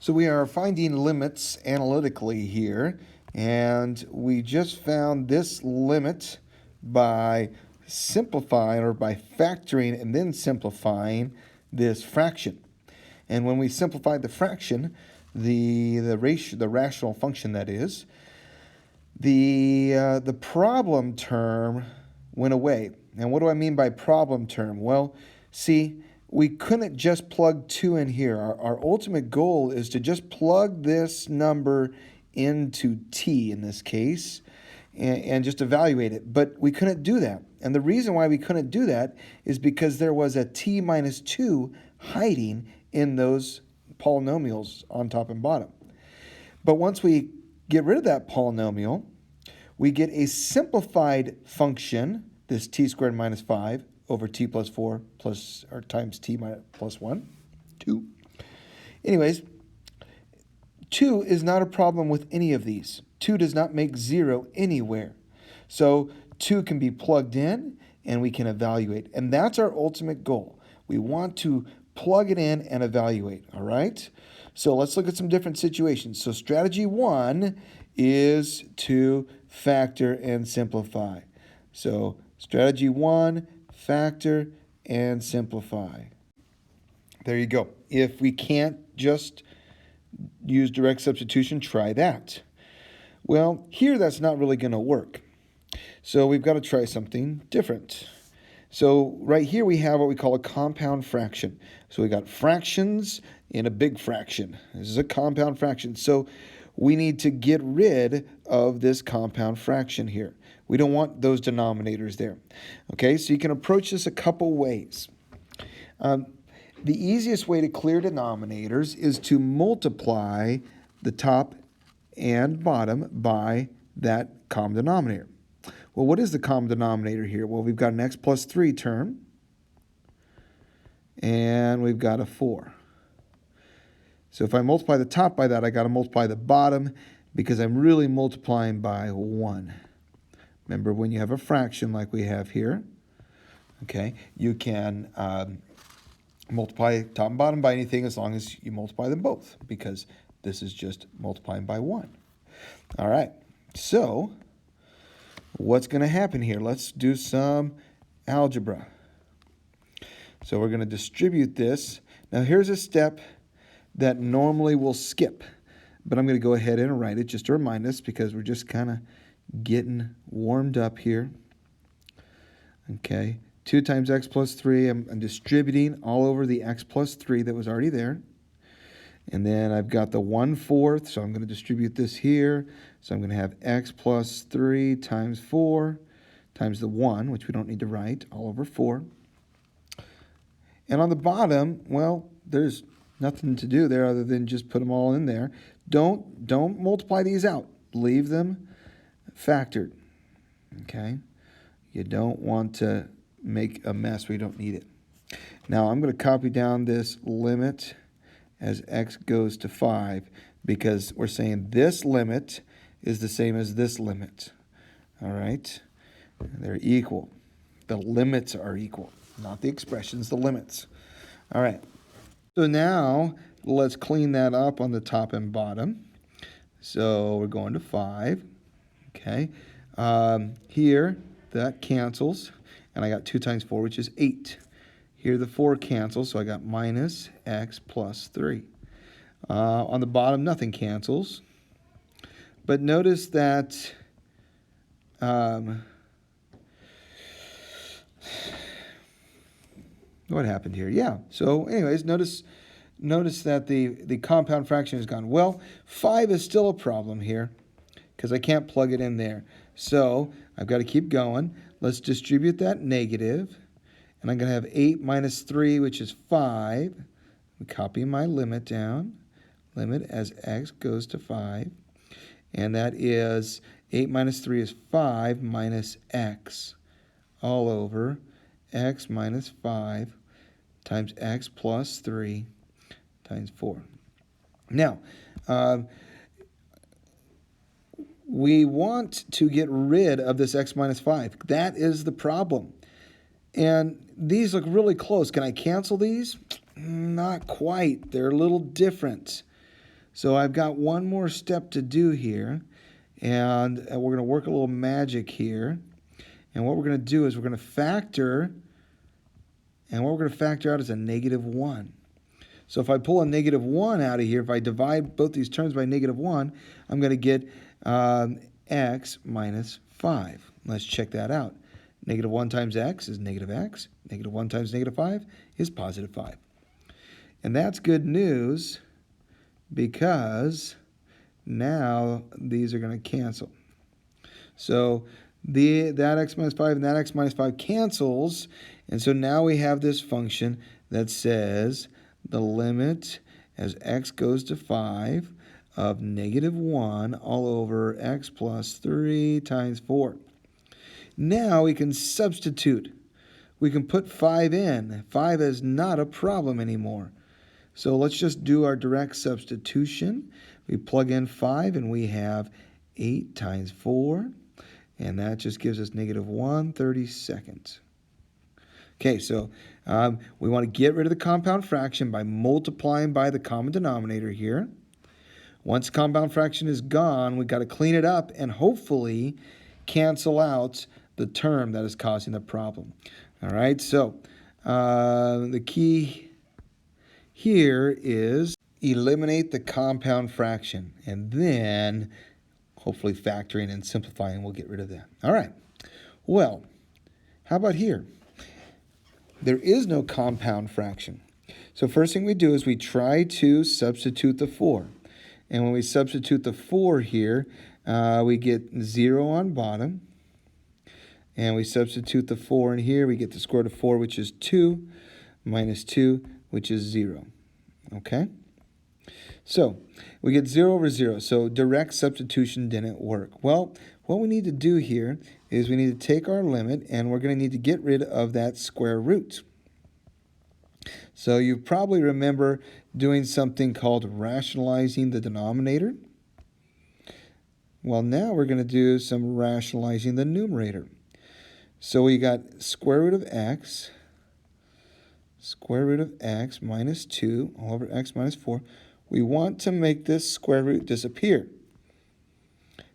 So we are finding limits analytically here, and we just found this limit by simplifying or by factoring and then simplifying this fraction. And when we simplified the fraction, the rational function that is, the problem term went away. And what do I mean by problem term? Well, see, we couldn't just plug 2 in here. Our ultimate goal is to just plug this number into t in this case and just evaluate it. But we couldn't do that. And the reason why we couldn't do that is because there was a t minus 2 hiding in those polynomials on top and bottom. But once we get rid of that polynomial, we get a simplified function, this t squared minus 5 over t plus 4 plus or times t plus 1, 2. Anyways, 2 is not a problem with any of these. 2 does not make 0 anywhere. So 2 can be plugged in and we can evaluate. And that's our ultimate goal. We want to plug it in and evaluate, all right? So let's look at some different situations. So strategy 1 is to factor and simplify. So strategy 1, factor and simplify. There you go. If we can't just use direct substitution, try that. Well, here that's not really going to work. So we've got to try something different. So right here we have what we call a compound fraction. So we got fractions in a big fraction. This is a compound fraction. So we need to get rid of this compound fraction here. We don't want those denominators there. Okay, so you can approach this a couple ways. The easiest way to clear denominators is to multiply the top and bottom by that common denominator. Well, what is the common denominator here? Well, we've got an x plus 3 term, and we've got a 4. So if I multiply the top by that, I got to multiply the bottom because I'm really multiplying by 1. Remember, when you have a fraction like we have here, okay, you can multiply top and bottom by anything as long as you multiply them both, because this is just multiplying by 1. All right, so what's going to happen here? Let's do some algebra. So we're going to distribute this. Now here's a step that normally we'll skip, but I'm going to go ahead and write it just to remind us because we're just kind of getting warmed up here. Okay, 2 times x plus 3. I'm distributing all over the x plus 3 that was already there. And then I've got the 1/4, so I'm going to distribute this here. So I'm going to have x plus 3 times 4 times the 1, which we don't need to write, all over 4. And on the bottom, well, there's nothing to do there other than just put them all in there. Don't multiply these out. Leave them factored. Okay? You don't want to make a mess where you don't need it. Now I'm going to copy down this limit as x goes to 5 because we're saying this limit is the same as this limit. All right? They're equal. The limits are equal, not the expressions, the limits. All right. So now let's clean that up on the top and bottom. So we're going to 5. Okay. Here, that cancels, and I got 2 times 4, which is 8. Here the 4 cancels, so I got minus x plus 3. On the bottom, nothing cancels. But notice that what happened here? Yeah, so anyways, notice that the compound fraction is gone. Well, 5 is still a problem here because I can't plug it in there. So I've got to keep going. Let's distribute that negative. And I'm going to have 8 minus 3, which is 5. I'm copying my limit down. Limit as x goes to 5. And that is 8 minus 3 is 5 minus x all over x minus 5 times x plus 3 times 4. Now, we want to get rid of this x minus 5. That is the problem. And these look really close. Can I cancel these? Not quite. They're a little different. So I've got one more step to do here, and we're going to work a little magic here. And what we're going to do is we're going to factor, and what we're going to factor out is a -1. So if I pull a -1 out of here, if I divide both these terms by -1, I'm going to get x minus 5. Let's check that out. -1 times x is -x. -1 times -5 is +5. And that's good news because now these are going to cancel. So that x minus 5 and that x minus 5 cancels. And so now we have this function that says the limit as x goes to 5 of -1 all over x plus 3 times 4. Now we can substitute. We can put 5 in. 5 is not a problem anymore. So let's just do our direct substitution. We plug in 5 and we have 8 times 4. And that just gives us -1/32. Okay, so we want to get rid of the compound fraction by multiplying by the common denominator here. Once the compound fraction is gone, we've got to clean it up and hopefully cancel out the term that is causing the problem. All right, so the key here is eliminate the compound fraction, and then hopefully factoring and simplifying will get rid of that. All right, well, how about here? There is no compound fraction. So first thing we do is we try to substitute the 4. And when we substitute the 4 here, we get 0 on bottom. And we substitute the 4 in here, we get the square root of 4, which is 2, minus 2, which is 0. Okay? So we get 0 over 0. So direct substitution didn't work. Well, what we need to do here is we need to take our limit, and we're going to need to get rid of that square root. So you probably remember doing something called rationalizing the denominator. Well, now we're going to do some rationalizing the numerator. So we got square root of x minus 2 all over x minus 4. We want to make this square root disappear.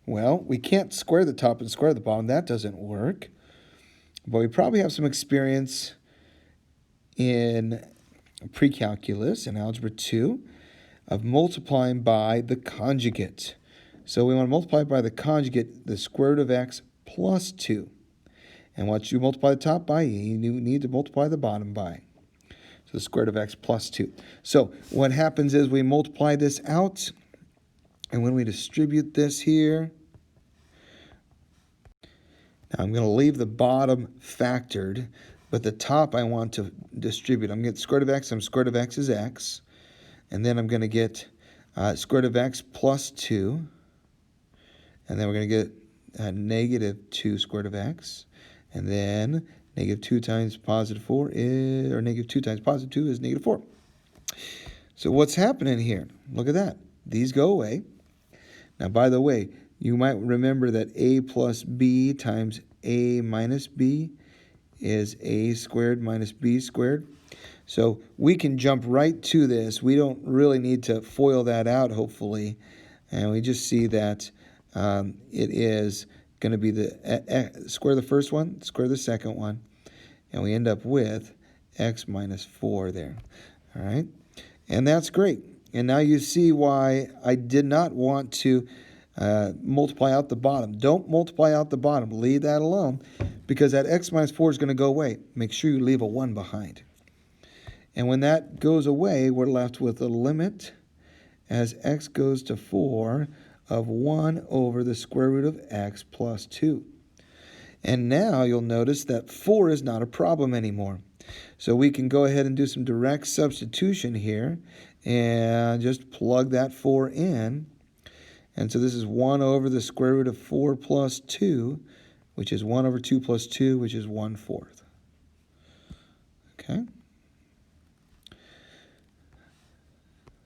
Well, we can't square the top and square the bottom. That doesn't work. But we probably have some experience in pre-calculus in Algebra 2 of multiplying by the conjugate. So we want to multiply by the conjugate, the square root of x plus 2. And what you multiply the top by, you need to multiply the bottom by. So the square root of x plus 2. So what happens is we multiply this out, and when we distribute this here, now I'm going to leave the bottom factored, but the top I want to distribute. I'm going to get square root of x, and square root of x is x. And then I'm going to get square root of x plus 2. And then we're going to get -2 square root of x. And then -2 times positive 4 is, or -2 times positive 2 is -4. So what's happening here? Look at that. These go away. Now, by the way, you might remember that a plus b times a minus b is a squared minus b squared. So we can jump right to this. We don't really need to FOIL that out, hopefully. And we just see that it is going to be the square the first one, square the second one. And we end up with x minus 4 there. All right? And that's great. And now you see why I did not want to multiply out the bottom. Don't multiply out the bottom. Leave that alone, because that x minus 4 is going to go away. Make sure you leave a 1 behind. And when that goes away, we're left with a limit as x goes to 4 of 1 over the square root of x plus 2. And now you'll notice that 4 is not a problem anymore. So we can go ahead and do some direct substitution here and just plug that 4 in. And so this is 1 over the square root of 4 plus 2, which is 1 over 2 plus 2, which is 1/4. Okay?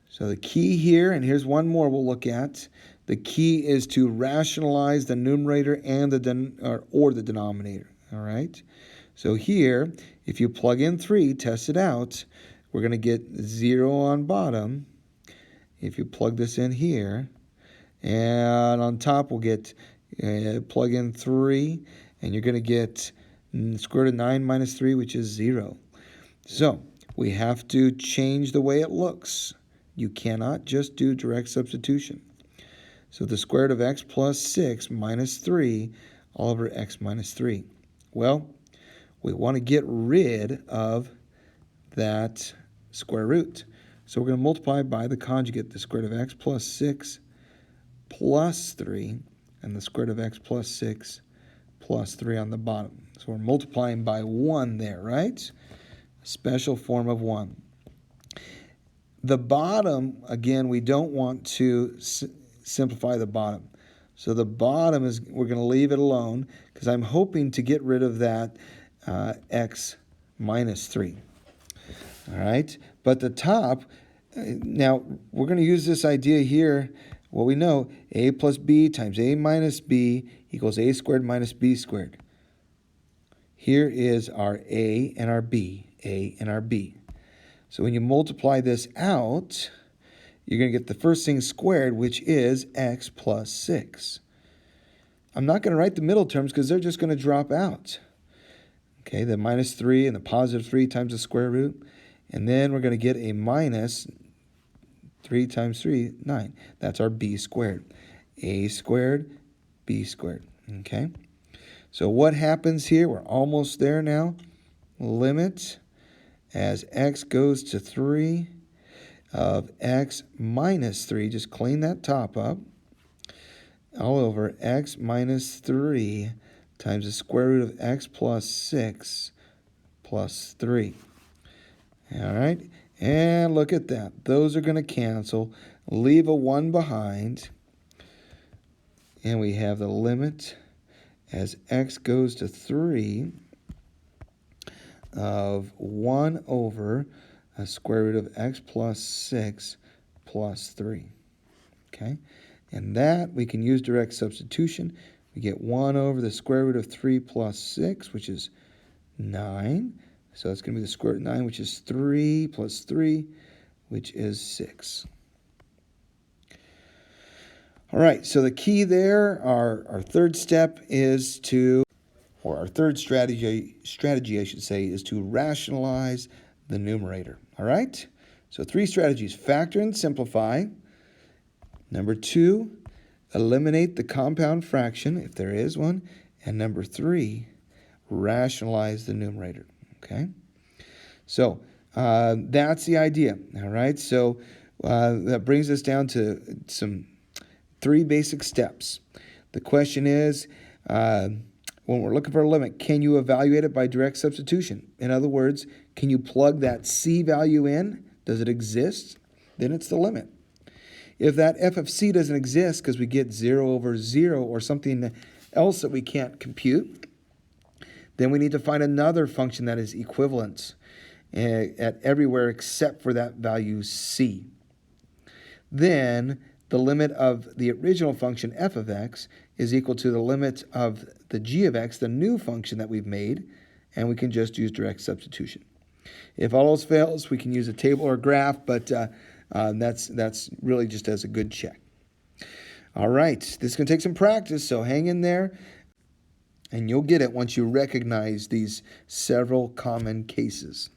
So the key here, and here's one more we'll look at. The key is to rationalize the numerator and the denominator. All right? So here, if you plug in 3, test it out, we're going to get 0 on bottom if you plug this in here, and on top we'll get, plug in 3, and you're going to get square root of 9 minus 3, which is 0. So we have to change the way it looks. You cannot just do direct substitution. So the square root of x plus 6 minus 3 all over x minus 3. Well, we want to get rid of that square root. So we're going to multiply by the conjugate, the square root of x plus 6 plus 3, and the square root of x plus 6 plus 3 on the bottom. So we're multiplying by 1 there, right? A special form of 1. The bottom, again, we don't want to simplify the bottom. So the bottom is, we're going to leave it alone because I'm hoping to get rid of that x minus 3. All right, but the top, now we're going to use this idea here. Well, we know a plus b times a minus b equals a squared minus b squared. Here is our a and our b, a and our b. So when you multiply this out, you're going to get the first thing squared, which is x plus 6. I'm not going to write the middle terms because they're just going to drop out. Okay, the minus 3 and the positive 3 times the square root. And then we're going to get a minus 3 times 3, 9. That's our b squared. A squared, b squared. Okay, so what happens here? We're almost there now. Limit as x goes to 3 of x minus 3, just clean that top up, all over x minus 3 times the square root of x plus 6 plus 3. All right, and look at that. Those are going to cancel. Leave a 1 behind. And we have the limit as x goes to 3 of 1 over a square root of x plus 6 plus 3. Okay, and that we can use direct substitution. We get 1 over the square root of 3 plus 6, which is 9. So it's going to be the square root of 9, which is 3 plus 3, which is 6. All right, so the key there, our third step is to, or our third strategy I should say, is to rationalize the numerator. All right, so 3 strategies: factor and simplify. Number 2, eliminate the compound fraction if there is one. And number 3, rationalize the numerator. Okay, so that's the idea. All right, so that brings us down to some 3 basic steps. The question is, when we're looking for a limit, can you evaluate it by direct substitution? In other words, can you plug that c value in? Does it exist? Then it's the limit. If that f of c doesn't exist because we get 0 over 0 or something else that we can't compute, then we need to find another function that is equivalent at everywhere except for that value c. Then the limit of the original function f of x is equal to the limit of the g of x, the new function that we've made, and we can just use direct substitution. If all else fails, we can use a table or a graph, but that's really just as a good check. All right, this is going to take some practice, so hang in there, and you'll get it once you recognize these several common cases.